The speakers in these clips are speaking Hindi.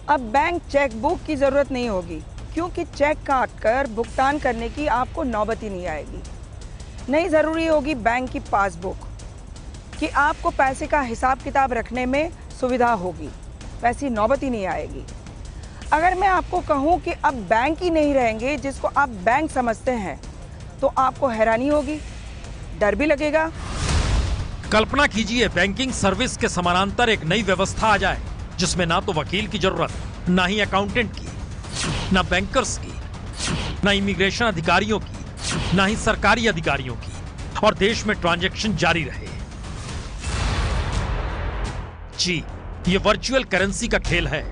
अब बैंक चेकबुक की ज़रूरत नहीं होगी, क्योंकि चेक काट कर भुगतान करने की आपको नौबत ही नहीं आएगी। नहीं ज़रूरी होगी बैंक की पासबुक कि आपको पैसे का हिसाब किताब रखने में सुविधा होगी, वैसी नौबत ही नहीं आएगी। अगर मैं आपको कहूँ कि अब बैंक ही नहीं रहेंगे जिसको आप बैंक समझते हैं, तो आपको हैरानी होगी, डर भी लगेगा। कल्पना कीजिए बैंकिंग सर्विस के समानांतर एक नई व्यवस्था आ जाए जिसमें ना तो वकील की जरूरत, ना ही अकाउंटेंट की, ना बैंकर्स की, ना इमिग्रेशन अधिकारियों की, ना ही सरकारी अधिकारियों की, और देश में ट्रांजैक्शन जारी रहे। जी, ये वर्चुअल करेंसी का खेल है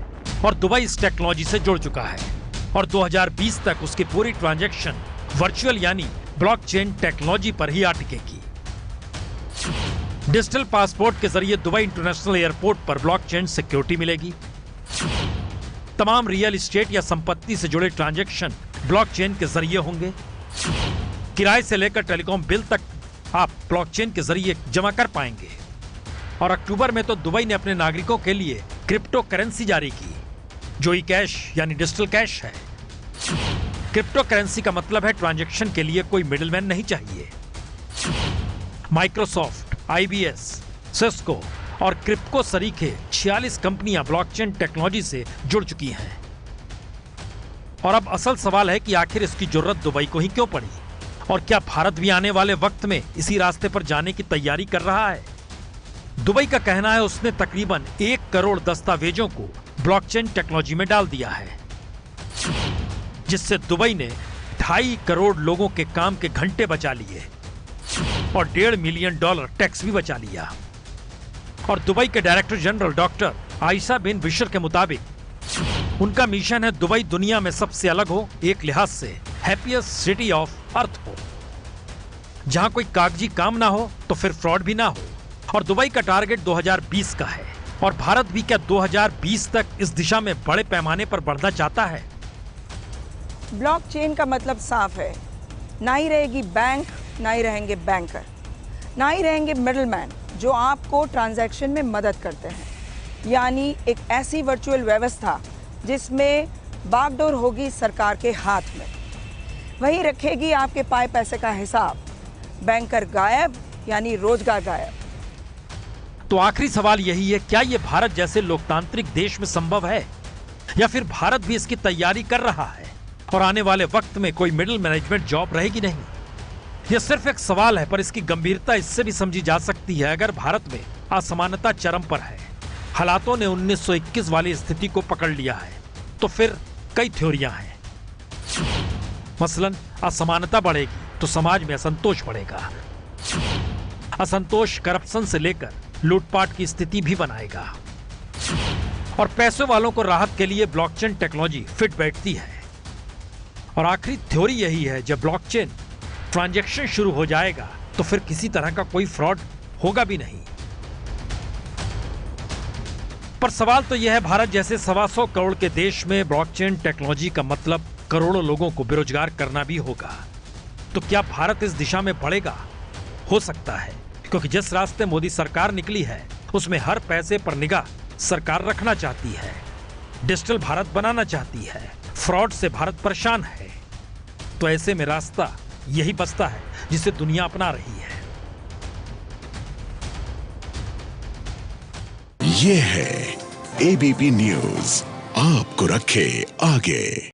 और दुबई इस टेक्नोलॉजी से जुड़ चुका है और 2020 तक उसकी पूरी ट्रांजैक्शन वर्चुअल यानी ब्लॉकचेन टेक्नोलॉजी पर ही अटकेगी। डिजिटल पासपोर्ट के जरिए दुबई इंटरनेशनल एयरपोर्ट पर ब्लॉकचेन सिक्योरिटी मिलेगी। तमाम रियल एस्टेट या संपत्ति से जुड़े ट्रांजैक्शन ब्लॉकचेन के जरिए होंगे। किराए से लेकर टेलीकॉम बिल तक आप ब्लॉकचेन के जरिए जमा कर पाएंगे। और अक्टूबर में तो दुबई ने अपने नागरिकों के लिए क्रिप्टो करेंसी जारी की, जो ई कैश यानी डिजिटल कैश है। क्रिप्टो करेंसी का मतलब है ट्रांजैक्शन के लिए कोई मिडिलमैन नहीं चाहिए। माइक्रोसॉफ्ट, IBS, सिस्को और क्रिप्को सरीखे 46 कंपनियां ब्लॉकचेन टेक्नोलॉजी से जुड़ चुकी हैं। और अब असल सवाल है कि आखिर इसकी जरूरत दुबई को ही क्यों पड़ी, और क्या भारत भी आने वाले वक्त में इसी रास्ते पर जाने की तैयारी कर रहा है। दुबई का कहना है उसने तकरीबन 1 करोड़ दस्तावेजों को ब्लॉकचेन टेक्नोलॉजी में डाल दिया है, जिससे दुबई ने 2.5 करोड़ लोगों के काम के घंटे बचा लिए और $1.5 मिलियन टैक्स भी बचा लिया। और दुबई के डायरेक्टर जनरल डॉक्टर आयशा बिन बिशर के मुताबिक उनका मिशन है दुबई दुनिया में सबसे अलग हो, एक लिहाज से हैप्पीएस्ट सिटी ऑफ अर्थ हो, जहां कोई कागजी काम ना हो तो फिर फ्रॉड भी ना हो। और दुबई का टारगेट 2020 का है, और भारत भी क्या 2020 तक इस दिशा में बड़े पैमाने पर बढ़ना चाहता है। ब्लॉकचेन का मतलब साफ है, ना ही रहेगी बैंक, ना ही रहेंगे बैंकर, ना ही रहेंगे मिडलमैन जो आपको ट्रांजैक्शन में मदद करते हैं। यानी एक ऐसी वर्चुअल व्यवस्था जिसमें बागडोर होगी सरकार के हाथ में, वही रखेगी आपके पाए पैसे का हिसाब। बैंकर गायब यानी रोजगार गायब। तो आखिरी सवाल यही है, क्या यह भारत जैसे लोकतांत्रिक देश में संभव है, या फिर भारत भी इसकी तैयारी कर रहा है और आने वाले वक्त में कोई मिडिल मैनेजमेंट जॉब रहेगी नहीं। यह सिर्फ एक सवाल है, पर इसकी गंभीरता इससे भी समझी जा सकती है अगर भारत में असमानता चरम पर है, हालातों ने 1921 वाली स्थिति को पकड़ लिया है, तो फिर कई थ्योरियां हैं। मसलन असमानता बढ़ेगी तो समाज में असंतोष बढ़ेगा। असंतोष करप्शन से लेकर लूटपाट की स्थिति भी बनाएगा, और पैसों वालों को राहत के लिए ब्लॉकचेन टेक्नोलॉजी फिट बैठती है। और आखिरी थ्योरी यही है, जब ब्लॉकचेन ट्रांजैक्शन शुरू हो जाएगा तो फिर किसी तरह का कोई फ्रॉड होगा भी नहीं। पर सवाल तो यह है, भारत जैसे 125 करोड़ के देश में ब्लॉकचेन टेक्नोलॉजी का मतलब करोड़ों लोगों को बेरोजगार करना भी होगा। तो क्या भारत इस दिशा में बढ़ेगा? हो सकता है, क्योंकि जिस रास्ते मोदी सरकार निकली है उसमें हर पैसे पर निगाह सरकार रखना चाहती है, डिजिटल भारत बनाना चाहती है, फ्रॉड से भारत परेशान है। तो ऐसे में रास्ता यही बचता है जिसे दुनिया अपना रही है। ये है ABP न्यूज, आपको रखे आगे।